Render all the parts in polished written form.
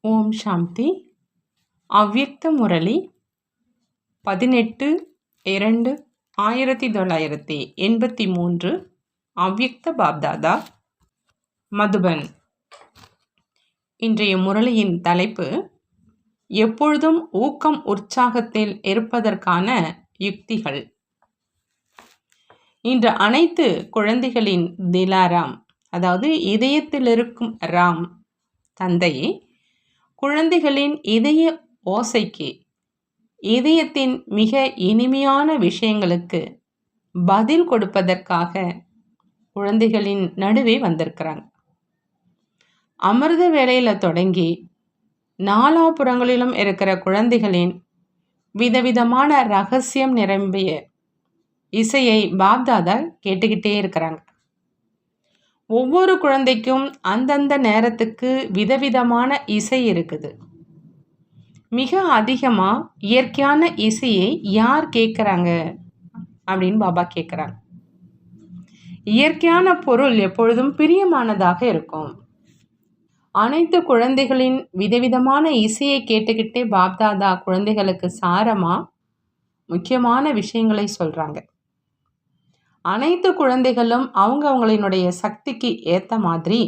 ஓம் சாந்தி. அவ்யக்த முரளி 18/2/1983. அவ்யக்த பாப்தாதா, மதுபன். இன்றைய முரளியின் தலைப்பு எப்பொழுதும் ஊக்கம் உற்சாகத்தில் இருப்பதற்கான யுக்திகள். இன்று அனைத்து குழந்தைகளின் திலாராம், அதாவது இதயத்தில் இருக்கும் ராம் தந்தை, குழந்தைகளின் இதய ஓசைக்கு, இதயத்தின் மிக இனிமையான விஷயங்களுக்கு பதில் கொடுப்பதற்காக குழந்தைகளின் நடுவே வந்திருக்கிறாங்க. அமிர்த வேளையில தொடங்கி நாலாபுறங்களிலும் இருக்கிற குழந்தைகளின் விதவிதமான ரகசியம் நிரம்பிய இசையை பாப்தாதா கேட்டுக்கிட்டே இருக்கிறாங்க. ஒவ்வொரு குழந்தைக்கும் அந்தந்த நேரத்துக்கு விதவிதமான இசை இருக்குது. மிக அதிகமாக இயற்கையான இசையை யார் கேட்குறாங்க அப்படின்னு பாபா கேட்குறாங்க. இயற்கையான பொருள் எப்பொழுதும் பிரியமானதாக இருக்கும். அனைத்து குழந்தைகளின் விதவிதமான இசையை கேட்டுக்கிட்டே பாப்தாதா குழந்தைகளுக்கு சாரமாக முக்கியமான விஷயங்களை சொல்கிறாங்க. அனைத்து குழந்தைகளும் அவங்களினுடைய சக்திக்கு ஏற்ற மாதிரி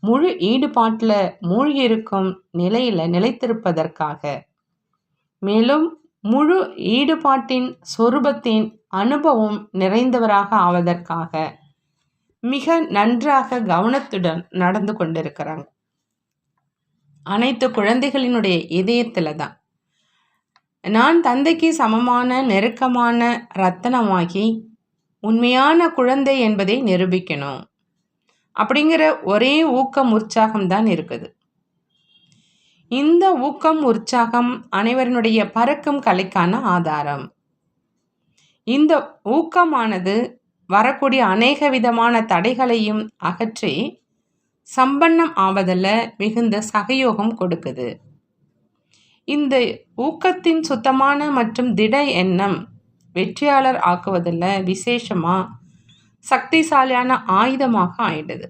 முழு ஈடுபாட்டில் மூழ்கி இருக்கும் நிலையில் நிலைத்திருப்பதற்காக, மேலும் முழு ஈடுபாட்டின் சொரூபத்தின் அனுபவம் நிறைந்தவராக ஆவதற்காக மிக நன்றாக கவனத்துடன் நடந்து கொண்டிருக்கிறாங்க. அனைத்து குழந்தைகளினுடைய இதயத்தில் தான் நான் தந்தைக்கு சமமான நெருக்கமான ரத்தனமாகி உண்மையான குழந்தை என்பதை நிரூபிக்கணும் அப்படிங்கிற ஒரே ஊக்கம் உற்சாகம் தான் இருக்குது. இந்த ஊக்கம் உற்சாகம் அனைவருடைய பறக்கும் கலைக்கான ஆதாரம். இந்த ஊக்கமானது வரக்கூடிய அநேக விதமான தடைகளையும் அகற்றி சம்பன்னம் ஆவதில் மிகுந்த சகயோகம் கொடுக்குது. இந்த ஊக்கத்தின் சுத்தமான மற்றும் திட எண்ணம் வெற்றியாளர் ஆக்குவதில் விசேஷமாக சக்திசாலியான ஆயுதமாக ஆயிடுது.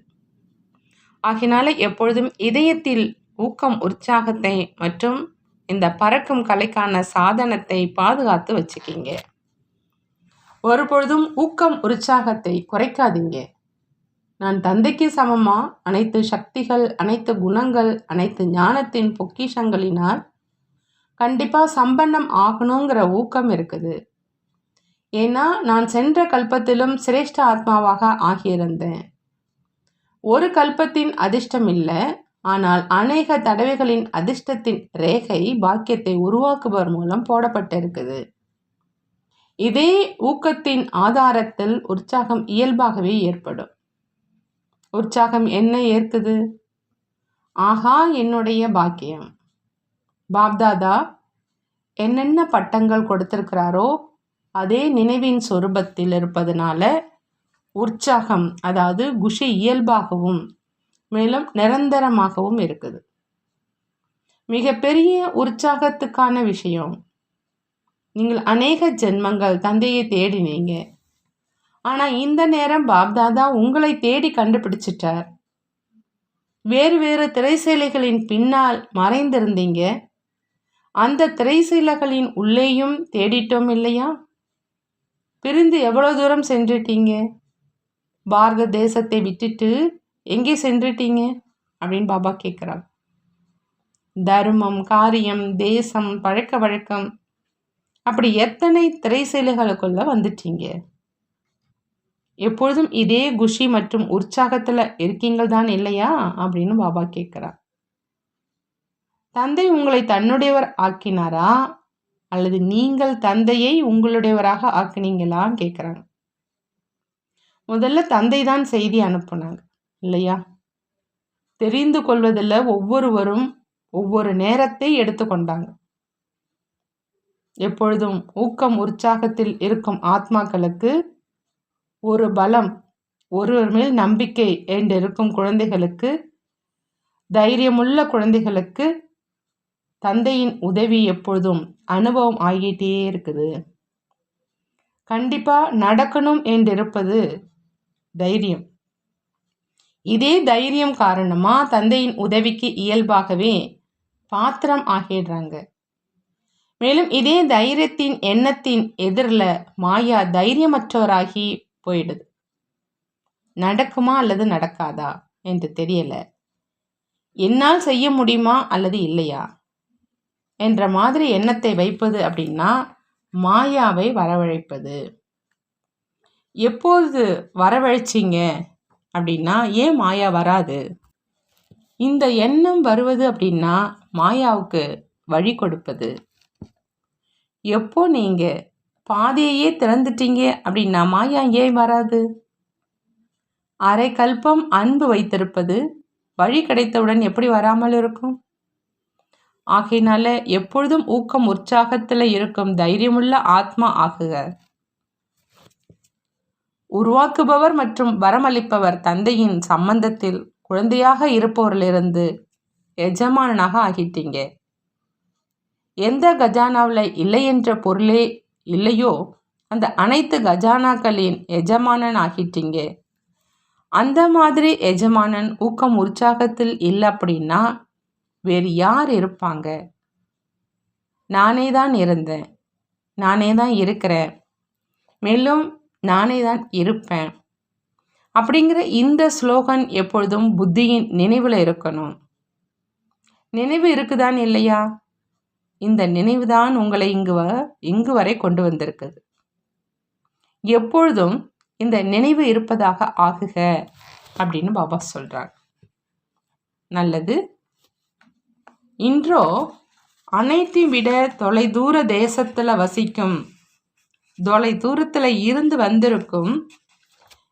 ஆகினால எப்பொழுதும் இதயத்தில் ஊக்கம் உற்சாகத்தை மற்றும் இந்த பறக்கும் கலைக்கான சாதனத்தை பாதுகாத்து வச்சுக்கிங்க. ஒருபொழுதும் ஊக்கம் உற்சாகத்தை குறைக்காதீங்க. நான் தந்தைக்கு சமமாக அனைத்து சக்திகள், அனைத்து குணங்கள், அனைத்து ஞானத்தின் பொக்கிஷங்களினால் கண்டிப்பாக சம்பன்னம் ஆகணுங்கிற ஊக்கம் இருக்குது. ஏன்னா நான் சென்ற கல்பத்திலும் சிரேஷ்ட ஆத்மாவாக ஆகியிருந்தேன். ஒரு கல்பத்தின் அதிர்ஷ்டம் இல்லை, ஆனால் அநேக தடவைகளின் அதிர்ஷ்டத்தின் ரேகை பாக்கியத்தை உருவாக்குபவர் மூலம் போடப்பட்டிருக்குது. இதே ஊக்கத்தின் ஆதாரத்தில் உற்சாகம் இயல்பாகவே ஏற்படும். உற்சாகம் என்ன ஏற்குது? ஆஹா, என்னுடைய பாக்கியம். பாப்தாதா என்னென்ன பட்டங்கள் கொடுத்திருக்கிறாரோ அதே நினைவின் சொரூபத்தில் இருப்பதனால உற்சாகம், அதாவது குஷி இயல்பாகவும் மேலும் நிரந்தரமாகவும் இருக்குது. மிகப்பெரிய உற்சாகத்துக்கான விஷயம், நீங்கள் அநேக ஜென்மங்கள் தந்தையை தேடினீங்க. ஆனால் இந்த நேரம் பாப்தாதா உங்களை தேடி கண்டுபிடிச்சிட்டார். வேறு வேறு திரைசீலைகளின் பின்னால் மறைந்திருந்தீங்க. அந்த திரைசீலைகளின் உள்ளேயும் தேடிட்டோம் இல்லையா? பிரிந்து எவ்வளவு தூரம் சென்றுட்டீங்க? பாரத தேசத்தை விட்டுட்டு எங்கே சென்றுட்டீங்க அப்படின்னு பாபா கேட்குறாங்க. தர்மம், காரியம், தேசம், பழக்க வழக்கம், அப்படி எத்தனை திரைசீலைகளுக்குள்ள வந்துட்டீங்க. எப்பொழுதும் இதே குஷி மற்றும் உற்சாகத்தில் இருக்கீங்க தான் இல்லையா அப்படின்னு பாபா கேட்குறார். தந்தை உங்களை தன்னுடையவர் ஆக்கினாரா அல்லது நீங்கள் தந்தையை உங்களுடையவராக ஆக்கினீங்களான்னு கேட்குறாங்க. முதல்ல தந்தை தான் செய்தி அனுப்புனாங்க இல்லையா? தெரிந்து கொள்வதில் ஒவ்வொருவரும் ஒவ்வொரு நேரத்தை எடுத்துக்கொண்டாங்க. எப்பொழுதும் ஊக்கம் உற்சாகத்தில் இருக்கும் ஆத்மாக்களுக்கு ஒரு பலம், ஒருவர் மேல் நம்பிக்கை என்று இருக்கும் குழந்தைகளுக்கு, தைரியமுள்ள குழந்தைகளுக்கு தந்தையின் உதவி எப்பொழுதும் அனுபவம் ஆகிட்டே இருக்குது. கண்டிப்பா நடக்கணும் என்றிருப்பது தைரியம். இதே தைரியம் காரணமா தந்தையின் உதவிக்கு இயல்பாகவே பாத்திரம் ஆகிடுறாங்க. மேலும் இதே தைரியத்தின் எண்ணத்தின் எதிரில் மாயா தைரியமற்றவராகி போயிடுது. நடக்குமா அல்லது நடக்காதா என்று தெரியல, என்னால் செய்ய முடியுமா அல்லது இல்லையா என்ற மாதிரி எண்ணத்தை வைப்பது அப்படின்னா மாயாவை வரவழைப்பது. எப்போது வரவழைச்சிங்க அப்படின்னா ஏன் மாயா வராது? இந்த எண்ணம் வருவது அப்படின்னா மாயாவுக்கு வழி கொடுப்பது. எப்போ நீங்கள் பாதையே திறந்துட்டீங்க அப்படின்னா மாயா ஏன் வராது? அரை கல்பம் அன்பு வைத்திருப்பது வழி கிடைத்தவுடன் எப்படி வராமல் இருக்கும்? ஆகையினால எப்பொழுதும் ஊக்கம் உற்சாகத்தில் இருக்கும் தைரியமுள்ள ஆத்மா ஆகுக. உருவாக்குபவர் மற்றும் வரமளிப்பவர் தந்தையின் சம்பந்தத்தில் குழந்தையாக இருப்பவரிலிருந்து எஜமானனாக ஆகிட்டீங்க. எந்த கஜானாவில் இல்லை என்ற பொருளே இல்லையோ அந்த அனைத்து கஜானாக்களின் எஜமானன் ஆகிட்டீங்க. அந்த மாதிரி எஜமானன் ஊக்கம் உற்சாகத்தில் இல்லை அப்படின்னா வேறு யார் இருப்பாங்க? நானே தான் இருந்தேன், நானே தான் இருக்கிறேன், மேலும் நானே தான் இருப்பேன் அப்படிங்கிற இந்த ஸ்லோகன் எப்பொழுதும் புத்தியின் நினைவில் இருக்கணும். நினைவு இருக்குதான் இல்லையா? இந்த நினைவு தான் உங்களை இங்கு வரை கொண்டு வந்திருக்குது. எப்பொழுதும் இந்த நினைவு இருப்பதாக ஆகுக அப்படின்னு பாபா சொல்றாங்க. நல்லது. இன்றோ அனைத்தையும் விட தொலைதூர தேசத்தில் வசிக்கும், தொலை தூரத்தில் இருந்து வந்திருக்கும்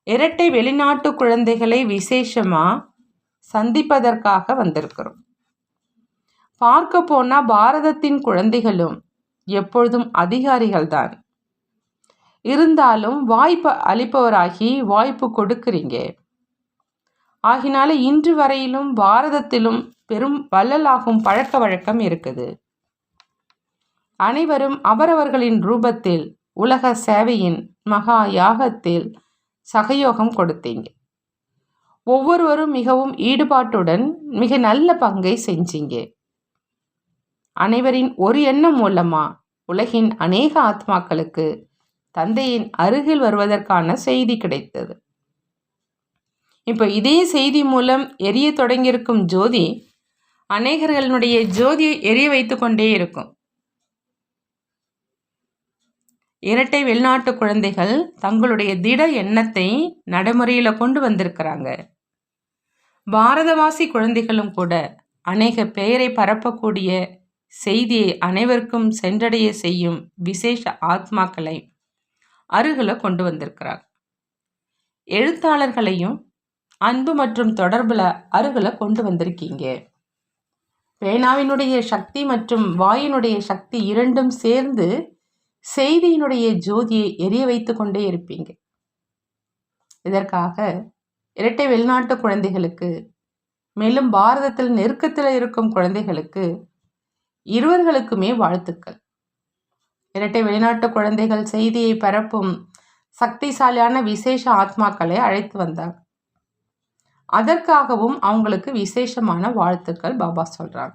இரட்டை வெளிநாட்டு குழந்தைகளை விசேஷமாக சந்திப்பதற்காக வந்திருக்கிறோம். பார்க்க போனால் பாரதத்தின் குழந்தைகளும் எப்பொழுதும் அதிகாரிகள்தான். இருந்தாலும் வாய்ப்பு அளிப்பவராகி வாய்ப்பு கொடுக்குறீங்க. ஆகினால இன்று வரையிலும் பாரதத்திலும் பெரும் வள்ளலாகும் பழக்க வழக்கம் இருக்குது. அனைவரும் அவரவர்களின் ரூபத்தில் உலக சேவையின் மகா யாகத்தில் சகயோகம் கொடுத்தீங்க. ஒவ்வொருவரும் மிகவும் ஈடுபாட்டுடன் மிக நல்ல பங்கை செஞ்சீங்க. அனைவரின் ஒரு எண்ணம் மூலமா உலகின் அநேக ஆத்மாக்களுக்கு தந்தையின் அருகில் வருவதற்கான செய்தி கிடைத்தது. இப்போ இதே செய்தி மூலம் எரிய தொடங்கியிருக்கும் ஜோதி அநேகர்களுடைய ஜோதியை எரிய வைத்து கொண்டே இருக்கும். இரட்டை வெளிநாட்டு குழந்தைகள் தங்களுடைய திட எண்ணத்தை நடைமுறையில் கொண்டு வந்திருக்கிறாங்க. பாரதவாசி குழந்தைகளும் கூட அநேக பெயரை பரப்பக்கூடிய செய்தியை அனைவருக்கும் சென்றடைய செய்யும் விசேஷ ஆத்மாக்களை அருகில் கொண்டு வந்திருக்கிறார். எழுத்தாளர்களையும் அன்பு மற்றும் தொடர்பில் அருகில் கொண்டு வந்திருக்கீங்க. பேனாவினுடைய சக்தி மற்றும் வாயினுடைய சக்தி இரண்டும் சேர்ந்து செய்தியினுடைய ஜோதியை எரிய வைத்து கொண்டே இருப்பீங்க. இதற்காக இரட்டை வெளிநாட்டு குழந்தைகளுக்கு, மேலும் பாரதத்தில் நெருக்கத்தில் இருக்கும் குழந்தைகளுக்கு இருவர்களுக்குமே வாழ்த்துக்கள். இரட்டை வெளிநாட்டு குழந்தைகள் செய்தியை பரப்பும் சக்திசாலியான விசேஷ ஆத்மாக்களை அழைத்து வந்தாங்க. அதற்காகவும் அவங்களுக்கு விசேஷமான வாழ்த்துக்கள் பாபா சொல்றாங்க.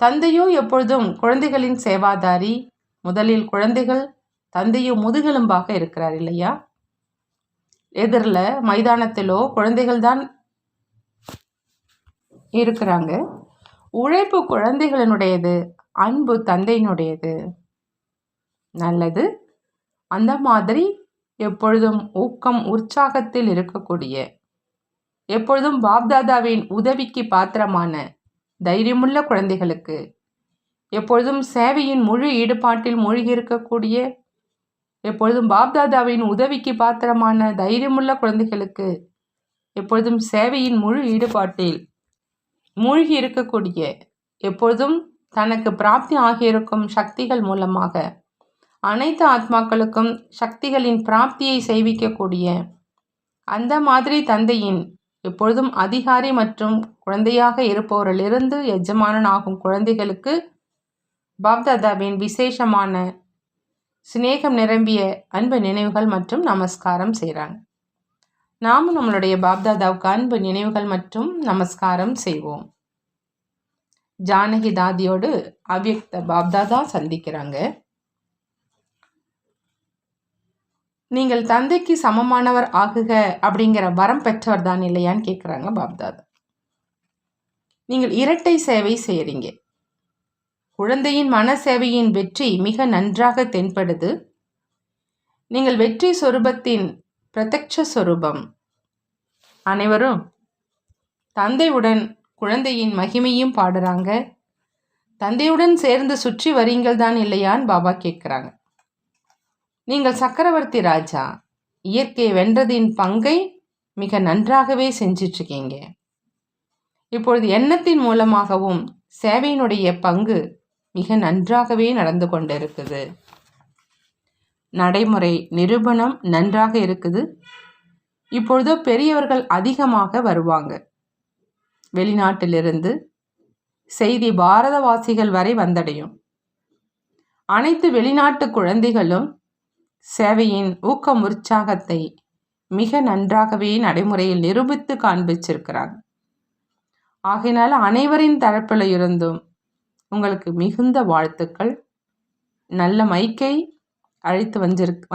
தந்தையோ எப்பொழுதும் குழந்தைகளின் சேவாதாரி. முதலில் குழந்தைகள் தந்தையோ முதுகெலும்பாக இருக்கிறார் இல்லையா? எதிரில் மைதானத்திலோ குழந்தைகள் தான் இருக்கிறாங்க. உழைப்பு குழந்தைகளினுடையது, அன்பு தந்தையினுடையது. நல்லது. அந்த மாதிரி எப்பொழுதும் ஊக்கம் உற்சாகத்தில் இருக்கக்கூடிய, எப்பொழுதும் பாப்தாதாவின் உதவிக்கு பாத்திரமான தைரியமுள்ள குழந்தைகளுக்கு, எப்பொழுதும் சேவையின் முழு ஈடுபாட்டில் மூழ்கி இருக்கக்கூடிய, எப்பொழுதும் பாப்தாதாவின் உதவிக்கு பாத்திரமான தைரியமுள்ள குழந்தைகளுக்கு, எப்பொழுதும் சேவையின் முழு ஈடுபாட்டில் மூழ்கி இருக்கக்கூடிய, எப்பொழுதும் தனக்கு பிராப்தி ஆகியிருக்கும் சக்திகள் மூலமாக அனைத்து ஆத்மாக்களுக்கும் சக்திகளின் பிராப்தியை செய்விக்கக்கூடிய அந்த மாதிரி தந்தையின் எப்பொழுதும் அதிகாரி மற்றும் குழந்தையாக இருப்பவரிலிருந்து எஜமானன் ஆகும் குழந்தைகளுக்கு பாப்தாதாவின் விசேஷமான சிநேகம் நிரம்பிய அன்பு நினைவுகள் மற்றும் நமஸ்காரம் செய்கிறாங்க. நாமும் நம்மளுடைய பாப்தாதாவுக்கு அன்பு நினைவுகள் மற்றும் நமஸ்காரம் செய்வோம். ஜானகி தாதியோடு அவ்யக்த பாப்தாதா சந்திக்கிறாங்க. நீங்கள் தந்தைக்கு சமமானவர் ஆகுக அப்படிங்கிற வரம் பெற்றவர் தான் இல்லையான்னு கேட்குறாங்க பாப்தாதா. நீங்கள் இரட்டை சேவை செய்கிறீங்க. குழந்தையின் மன சேவையின் வெற்றி மிக நன்றாக தென்படுது. நீங்கள் வெற்றி சொரூபத்தின் பிரத்யக்ஷ சொரூபம். அனைவரும் தந்தையுடன் குழந்தையின் மகிமையும் பாடுறாங்க. தந்தையுடன் சேர்ந்து சுற்றி வரீங்கள் தான் இல்லையான்னு பாபா கேட்குறாங்க. நீங்கள் சக்கரவர்த்தி ராஜா, இயற்கையை வென்றதின் பங்கை மிக நன்றாகவே செஞ்சிட்ருக்கீங்க. இப்பொழுது எண்ணத்தின் மூலமாகவும் சேவையினுடைய பங்கு மிக நன்றாகவே நடந்து கொண்டு இருக்குது. நடைமுறை நிரூபணம் நன்றாக இருக்குது. இப்பொழுதோ பெரியவர்கள் அதிகமாக வருவாங்க. வெளிநாட்டிலிருந்து செய்தி பாரதவாசிகள் வரை வந்தடையும். அனைத்து வெளிநாட்டு குழந்தைகளும் சேவையின் ஊக்கம் உற்சாகத்தை மிக நன்றாகவே நடைமுறையில் நிரூபித்து காண்பிச்சிருக்கிறாங்க. ஆகையினால அனைவரின் தரப்பில் இருந்தும் உங்களுக்கு மிகுந்த வாழ்த்துக்கள். நல்ல மைக்கை அழைத்து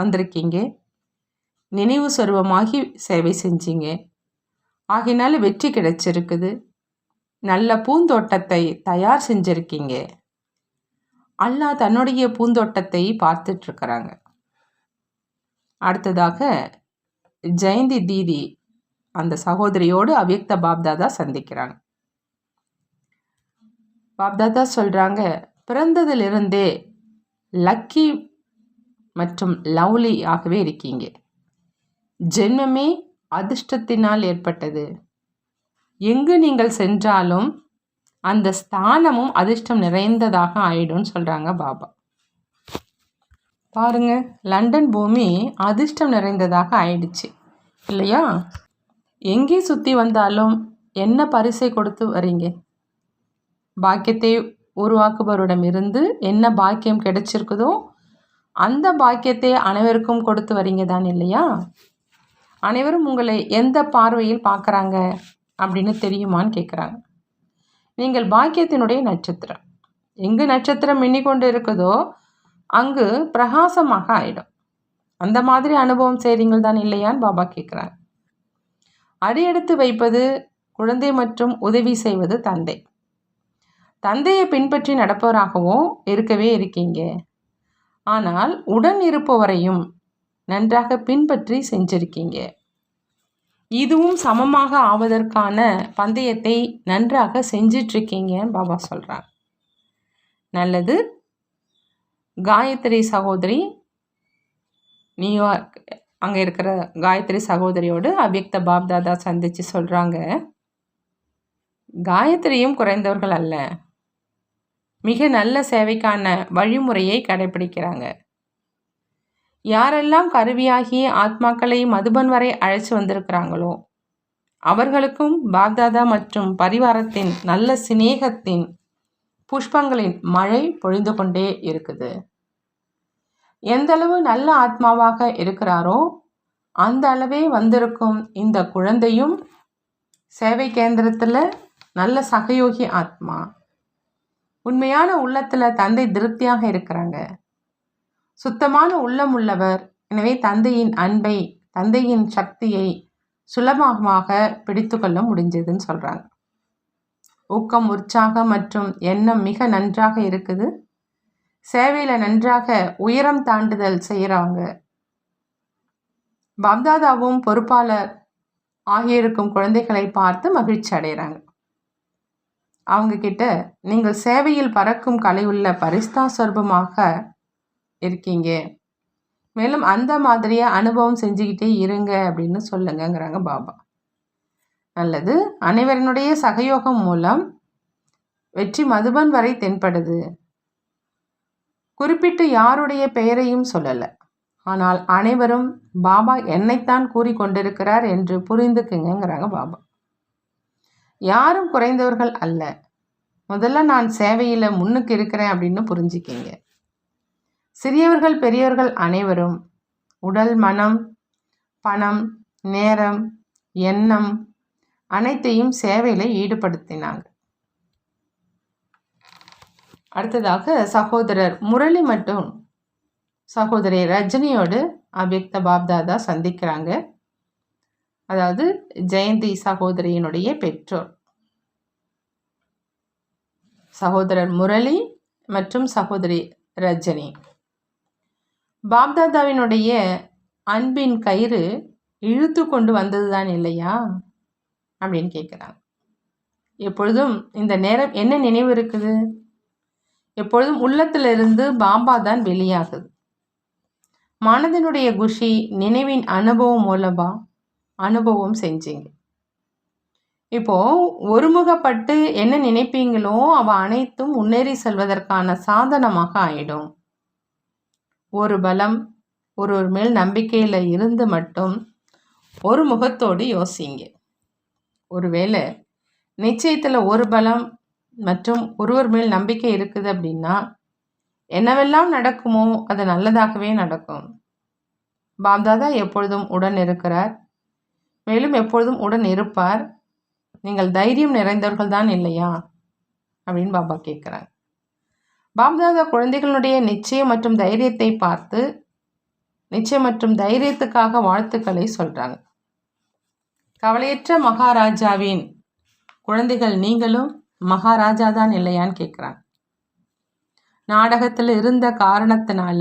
வந்திருக்கீங்க. நினைவு சொருபமாகி சேவை செஞ்சீங்க. ஆகையினால வெற்றி கிடைச்சிருக்குது. நல்ல பூந்தோட்டத்தை தயார் செஞ்சிருக்கீங்க. அல்லாஹ் தன்னுடைய பூந்தோட்டத்தை பார்த்துட்ருக்கிறாங்க. அடுத்ததாக ஜெயந்தி தீதி அந்த சகோதரியோடு அவ்யக்த பாப்தாதா சந்திக்கிறாங்க. பாப்தாதா சொல்கிறாங்க, பிறந்ததிலிருந்தே லக்கி மற்றும் லவ்லி ஆகவே இருக்கீங்க. ஜென்மமே அதிர்ஷ்டத்தினால் ஏற்பட்டது. எங்கு நீங்கள் சென்றாலும் அந்த ஸ்தானமும் அதிர்ஷ்டம் நிறைந்ததாக ஆயிடும்னு சொல்கிறாங்க பாபா. பாருங்க, லண்டன் பூமி அதிர்ஷ்டம் நிறைந்ததாக ஆயிடுச்சு இல்லையா? எங்கே சுற்றி வந்தாலும் என்ன பரிசை கொடுத்து வரீங்க? பாக்கியத்தை உருவாக்குபவரிடமிருந்து என்ன பாக்கியம் கிடைச்சிருக்குதோ அந்த பாக்கியத்தை அனைவருக்கும் கொடுத்து வரீங்க தான் இல்லையா? அனைவரும் உங்களை எந்த பார்வையில் பார்க்குறாங்க அப்படின்னு தெரியுமான்னு கேட்குறாங்க. நீங்கள் பாக்கியத்தினுடைய நட்சத்திரம். எங்கு நட்சத்திரம் மின்னிக்கொண்டு இருக்குதோ அங்கு பிரகாசமாக ஆயிடும். அந்த மாதிரி அனுபவம் செய்கிறீங்கள் தான் இல்லையான்னு பாபா கேட்குறாங்க. அடியெடுத்து வைப்பது குழந்தை மற்றும் உதவி செய்வது தந்தை. தந்தையை பின்பற்றி நடப்பவராகவும் இருக்கவே இருக்கீங்க. ஆனால் உடன் இருப்பவரையும் நன்றாக பின்பற்றி செஞ்சிருக்கீங்க. இதுவும் சமமாக ஆவதற்கான பந்தயத்தை நன்றாக செஞ்சிட்ருக்கீங்கன்னு பாபா சொல்கிறாங்க. நல்லது. காயத்ரி சகோதரி நியூயார்க் அங்கே இருக்கிற காயத்ரி சகோதரியோடு அவ்யக்த பாப்தாதா சந்தித்து சொல்கிறாங்க, காயத்ரியும் குறைந்தவர்கள் அல்ல. மிக நல்ல சேவைக்கான வழிமுறையை கடைபிடிக்கிறாங்க. யாரெல்லாம் கருவியாகி ஆத்மாக்களை மதுபன் வரை அழைச்சி வந்திருக்கிறாங்களோ அவர்களுக்கும் பாப்தாதா மற்றும் பரிவாரத்தின் நல்ல சிநேகத்தின் புஷ்பங்களின் மழை பொழிந்து கொண்டே இருக்குது. எந்தளவு நல்ல ஆத்மாவாக இருக்கிறாரோ அந்த அளவே வந்திருக்கும் இந்த குழந்தையும் சேவை கேந்திரத்தில் நல்ல சகயோகி ஆத்மா. உண்மையான உள்ளத்தில் தந்தை திருப்தியாக இருக்கிறாங்க. சுத்தமான உள்ளம் உள்ளவர். எனவே தந்தையின் அன்பை, தந்தையின் சக்தியை சுலபமாக பிடித்து கொள்ள முடிஞ்சதுன்னு சொல்கிறாங்க. ஊக்கம், உற்சாகம் மற்றும் எண்ணம் மிக நன்றாக இருக்குது. சேவையில் நன்றாக உயரம் தாண்டுதல் செய்கிறாங்க. பாப்தாதாவும் பொறுப்பாளர் ஆகியிருக்கும் குழந்தைகளை பார்த்து மகிழ்ச்சி அடைகிறாங்க. அவங்கக்கிட்ட நீங்கள் சேவையில் பறக்கும் கலை உள்ள பரிஸ்தா சொர்பமாக இருக்கீங்க. மேலும் அந்த மாதிரியே அனுபவம் செஞ்சுக்கிட்டே இருங்க அப்படின்னு சொல்லுங்கங்கிறாங்க பாபா. நல்லது. அனைவரினுடைய சகயோகம் மூலம் வெற்றி மதுபன் வரை தென்படுது. குறிப்பிட்டு யாருடைய பெயரையும் சொல்லலை. ஆனால் அனைவரும் பாபா என்னைத்தான் கூறிக்கொண்டிருக்கிறார் என்று புரிந்துக்குங்கிறாங்க பாபா. யாரும் குறைந்தவர்கள் அல்ல. முதல்ல நான் சேவையில் முன்னுக்கு இருக்கிறேன் அப்படின்னு புரிஞ்சுக்கிங்க. சிறியவர்கள் பெரியவர்கள் அனைவரும் உடல், மனம், பணம், நேரம், எண்ணம் அனைத்தையும் சேவையில் ஈடுபடுத்தினாங்க. அடுத்ததாக சகோதரர் முரளி மற்றும் சகோதரி ரஜினியோடு அவ்யக்த பாப்தாதா சந்திக்கிறாங்க. அதாவது ஜெயந்தி சகோதரியினுடைய பெற்றோர் சகோதரர் முரளி மற்றும் சகோதரி ரஜினி. பாப்தாதாவினுடைய அன்பின் கயிறு இழுத்து கொண்டு வந்ததுதான் இல்லையா அப்படின்னு கேட்குறாங்க. எப்பொழுதும் இந்த நேரம் என்ன நினைவு இருக்குது? எப்பொழுதும் உள்ளத்திலிருந்து பாபா தான் வெளியாகுது. மனதினுடைய குஷி நினைவின் அனுபவம் மூலமா அனுபவம் செஞ்சீங்க. இப்போ ஒருமுகப்பட்டு என்ன நினைப்பீங்களோ அவ அனைத்தும் முன்னேறி செல்வதற்கான சாதனமாக ஆயிடும். ஒரு பலம் ஒருவர் மேல் நம்பிக்கையில் இருந்து மட்டும் ஒரு முகத்தோடு யோசிங்க. ஒருவேளை நிச்சயத்தில் ஒரு பலம் மற்றும் ஒருவர் மேல் நம்பிக்கை இருக்குது அப்படின்னா என்னவெல்லாம் நடக்குமோ அது நல்லதாகவே நடக்கும். பாப்தாதா எப்பொழுதும் உடன் இருக்கிறார், மேலும் எப்பொழுதும் உடன் இருப்பார். நீங்கள் தைரியம் நிறைந்தவர்கள் தான் இல்லையா அப்படின்னு பாபா கேட்குறாங்க. பாப்தாதா குழந்தைகளுடைய நிச்சயம் மற்றும் தைரியத்தை பார்த்து நிச்சயம் மற்றும் தைரியத்துக்காக வாழ்த்துக்களை சொல்கிறாங்க. கவலையற்ற மகாராஜாவின் குழந்தைகள் நீங்களும் மகாராஜா தான் இல்லையான்னு கேட்குறாங்க. நாடகத்தில் இருந்த காரணத்தினால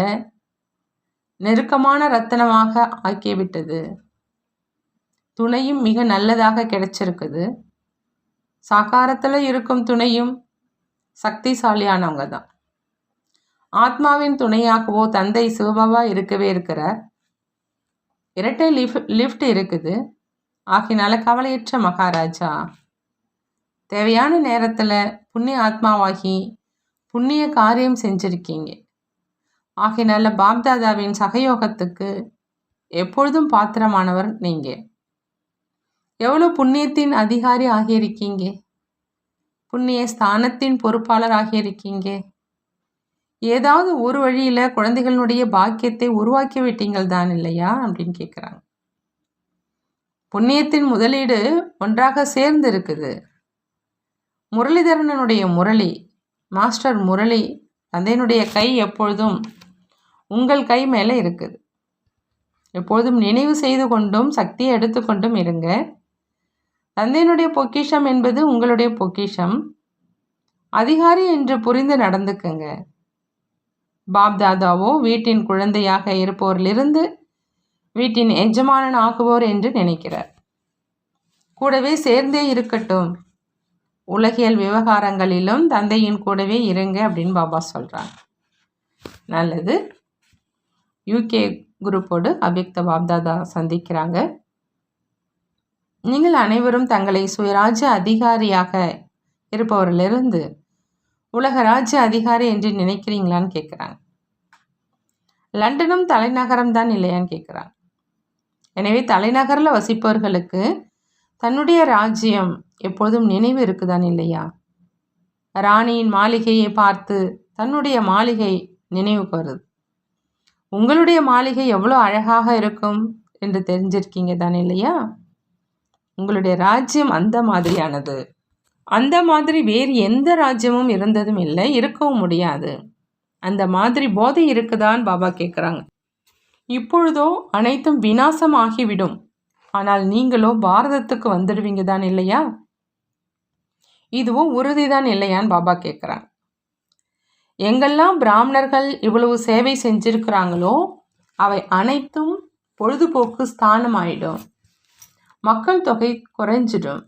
நெருக்கமான ரத்தனமாக ஆக்கிவிட்டது. துணையும் மிக நல்லதாக கிடைச்சிருக்குது. சாக்காரத்தில் இருக்கும் துணையும் சக்திசாலியானவங்க தான். ஆத்மாவின் துணையாகவோ தந்தை சிவபாபா இருக்கவே இருக்கிறார். இரட்டை லிஃப்ட் இருக்குது. ஆகினால கவலையற்ற மகாராஜா. தேவையான நேரத்தில் புண்ணிய ஆத்மாவாகி புண்ணிய காரியம் செஞ்சுருக்கீங்க. ஆகினால பாப்தாதாவின் சகயோகத்துக்கு எப்பொழுதும் பாத்திரமானவர் நீங்கள். எவ்வளோ புண்ணியத்தின் அதிகாரி ஆகியிருக்கீங்க, புண்ணிய ஸ்தானத்தின் பொறுப்பாளர் ஆகியிருக்கீங்க. ஏதாவது ஒரு வழியில் குழந்தைகளுடைய பாக்கியத்தை உருவாக்கி விட்டீங்கள் தான் இல்லையா அப்படின்னு கேட்குறாங்க. புண்ணியத்தின் முதலீடு ஒன்றாக சேர்ந்து இருக்குது. முரளிதரனுடைய முரளி, மாஸ்டர் முரளி, தந்தையினுடைய கை எப்பொழுதும் உங்கள் கை மேலே இருக்குது. எப்பொழுதும் நினைவு செய்து கொண்டும் சக்தியை எடுத்துக்கொண்டும் இருங்க. தந்தையினுடைய பொக்கிஷம் என்பது உங்களுடைய பொக்கிஷம். அதிகாரி என்று புரிந்து நடந்துக்குங்க. பாப்தாதாவோ வீட்டின் குழந்தையாக இருப்போரிலிருந்து வீட்டின் எஜமானன் ஆகுவோர் என்று நினைக்கிறார். கூடவே சேர்ந்தே இருக்கட்டும். உலகியல் விவகாரங்களிலும் தந்தையின் கூடவே இருங்க அப்படின்னு பாபா சொல்கிறாங்க. நல்லது. யூகே குரூப்போடு அவ்யக்த பாப்தாதா சந்திக்கிறாங்க. நீங்கள் அனைவரும் தங்களை சுயராஜ்ய அதிகாரியாக இருப்பவரிலிருந்து உலக ராஜ்ய அதிகாரி என்று நினைக்கிறீங்களான்னு கேட்குறாங்க. லண்டனும் தலைநகரம் தான் இல்லையான்னு கேட்குறாங்க. எனவே தலைநகரில் வசிப்பவர்களுக்கு தன்னுடைய ராஜ்யம் எப்பொழுதும் நினைவு இருக்குதான் இல்லையா? ராணியின் மாளிகையை பார்த்து தன்னுடைய மாளிகை நினைவுக்கு வருது. உங்களுடைய மாளிகை எவ்வளோ அழகாக இருக்கும் என்று தெரிஞ்சிருக்கீங்க தான் இல்லையா? உங்களுடைய ராஜ்யம் அந்த மாதிரியானது. அந்த மாதிரி வேறு எந்த ராஜ்யமும் இருந்ததும் இல்லை, இருக்கவும் முடியாது. அந்த மாதிரி போதை இருக்குதான் பாபா கேட்குறாங்க. இப்பொழுதோ அனைத்தும் விநாசம் ஆகிவிடும். ஆனால் நீங்களோ பாரதத்துக்கு வந்துடுவீங்க தான் இல்லையா? இதுவும் உறுதிதான் இல்லையான்னு பாபா கேட்குறாங்க. எங்கெல்லாம் பிராமணர்கள் இவ்வளவு சேவை செஞ்சிருக்கிறாங்களோ அவை அனைத்தும் பொழுதுபோக்கு ஸ்தானம் ஆயிடும். மக்கள் தொகை குறைஞ்சிடும்.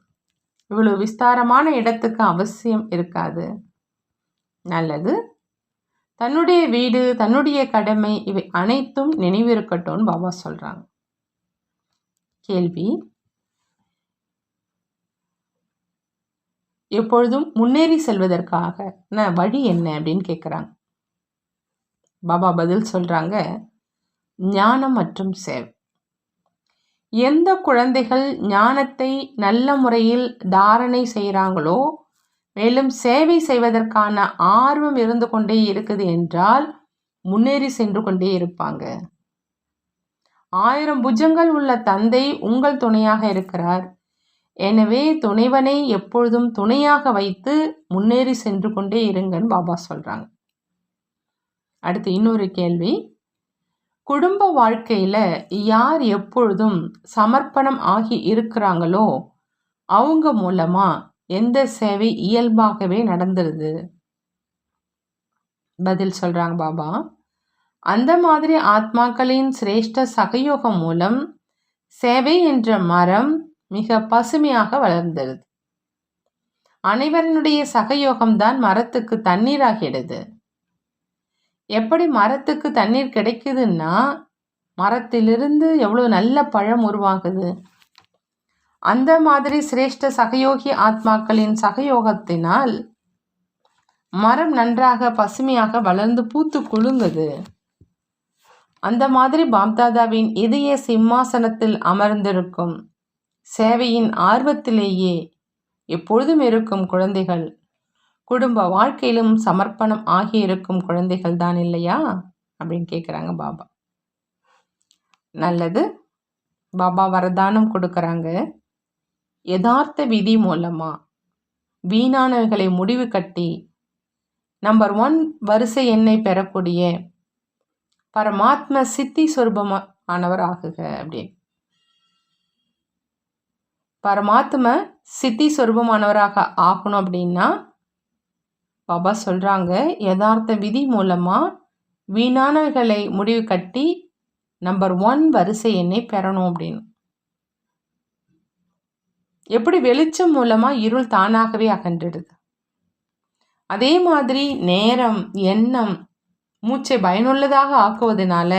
இவ்வளவு விஸ்தாரமான இடத்துக்கு அவசியம் இருக்காது. நல்லது. தன்னுடைய வீடு, தன்னுடைய கடமை, இவை அனைத்தும் நினைவிருக்கட்டும்னு பாபா சொல்கிறாங்க. கேள்வி: எப்பொழுதும் முன்னேறி செல்வதற்காக வழி என்ன அப்படின்னு கேட்குறாங்க. பாபா பதில் சொல்கிறாங்க, ஞானம் மற்றும் சேவை. எந்த குழந்தைகள் ஞானத்தை நல்ல முறையில் தாரணை செய்கிறாங்களோ, மேலும் சேவை செய்வதற்கான ஆர்வம் இருந்து கொண்டே இருக்குது என்றால் முன்னேறி சென்று கொண்டே இருப்பாங்க. 1000 புஜங்கள் உள்ள தந்தை உங்கள் துணையாக இருக்கிறார். எனவே துணைவனை எப்பொழுதும் துணையாக வைத்து முன்னேறி சென்று கொண்டே இருங்கன்னு பாபா சொல்கிறாங்க. அடுத்து இன்னொரு கேள்வி, குடும்ப வாழ்க்கையில் யார் எப்பொழுதும் சமர்ப்பணம் ஆகி இருக்கிறாங்களோ அவங்க மூலமாக எந்த சேவை இயல்பாகவே நடந்துருது? பதில் சொல்கிறாங்க பாபா, அந்த மாதிரி ஆத்மாக்களின் சிரேஷ்ட சகயோகம் மூலம் சேவை என்ற மரம் மிக பசுமையாக வளர்ந்துருது. அனைவருடைய சகயோகம்தான் மரத்துக்கு தண்ணீராகிடுது. எப்படி மரத்துக்கு தண்ணீர் கிடைக்குதுன்னா மரத்திலிருந்து எவ்வளோ நல்ல பழம் உருவாகுது. அந்த மாதிரி சிரேஷ்ட சகயோகி ஆத்மாக்களின் சகயோகத்தினால் மரம் நன்றாக பசுமையாக வளர்ந்து பூத்து குலுங்குது. அந்த மாதிரி பாப்தாதாவின் இதய சிம்மாசனத்தில் அமர்ந்திருக்கும் சேவையின் ஆர்வத்திலேயே எப்பொழுதும் இருக்கும் குழந்தைகள் குடும்ப வாழ்க்கையிலும் சமர்ப்பணம் ஆகி இருக்கும் குழந்தைகள் தான் இல்லையா அப்படின்னு கேட்குறாங்க பாபா. நல்லது. பாபா வரதானம் கொடுக்குறாங்க. யதார்த்த விதி மூலமா வீணானவைகளை முடிவு கட்டி நம்பர் 1 வரிசை எண்ணை பெறக்கூடிய பரமாத்ம சித்தி சொரூபமானவர் ஆகுக அப்படின்னு. பரமாத்ம சித்தி சொரூபமானவராக ஆகணும் அப்படின்னா பாபா சொல்கிறாங்க, யதார்த்த விதி மூலமாக வீணானவைகளை முடிவு கட்டி நம்பர் 1 வரிசை எண்ணை பெறணும் அப்படின்னு. எப்படி வெளிச்சம் மூலமாக இருள் தானாகவே அகன்றிடுது, அதே மாதிரி நேரம் எண்ணம் மூச்சை பயனுள்ளதாக ஆக்குவதனால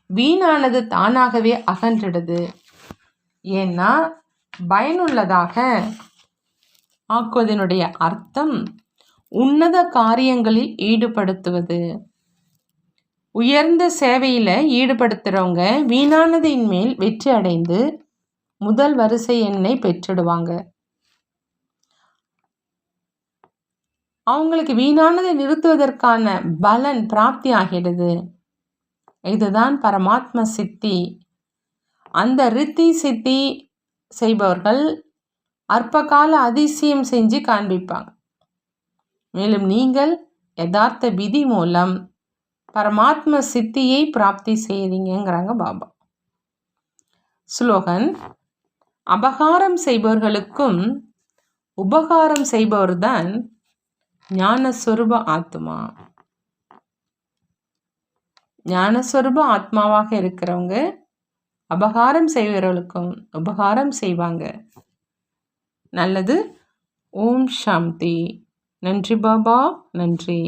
வீணானது தானாகவே அகன்றிடுது. ஏன்னா பயனுள்ளதாக ஆக்குவதனுடைய அர்த்தம் உன்னத காரியங்களில் ஈடுபடுத்துவது. உயர்ந்த சேவையில் ஈடுபடுத்துகிறவங்க வீணானதின் மேல் வெற்றி அடைந்து முதல் வரிசை எண்ணை பெற்றிடுவாங்க. அவங்களுக்கு வீணானதை நிறுத்துவதற்கான பலன் பிராப்தி ஆகிடுது. இதுதான் பரமாத்ம சித்தி. அந்த ரித்தி சித்தி செய்பவர்கள் அற்பகால அதிசயம் செஞ்சு காண்பிப்பாங்க. மேலும் நீங்கள் யதார்த்த விதி மூலம் பரமாத்ம சித்தியை பிராப்தி செய்கிறீங்கிறாங்க பாபா. ஸ்லோகன், அபகாரம் செய்பவர்களுக்கும் உபகாரம் செய்பவர்தான் ஞானஸ்வரூப ஆத்மா. ஞானஸ்வரூப ஆத்மாவாக இருக்கிறவங்க அபகாரம் செய்பவர்களுக்கும் உபகாரம் செய்வாங்க. நல்லது. ஓம் சாந்தி. நன்றி பாபா, நன்றி.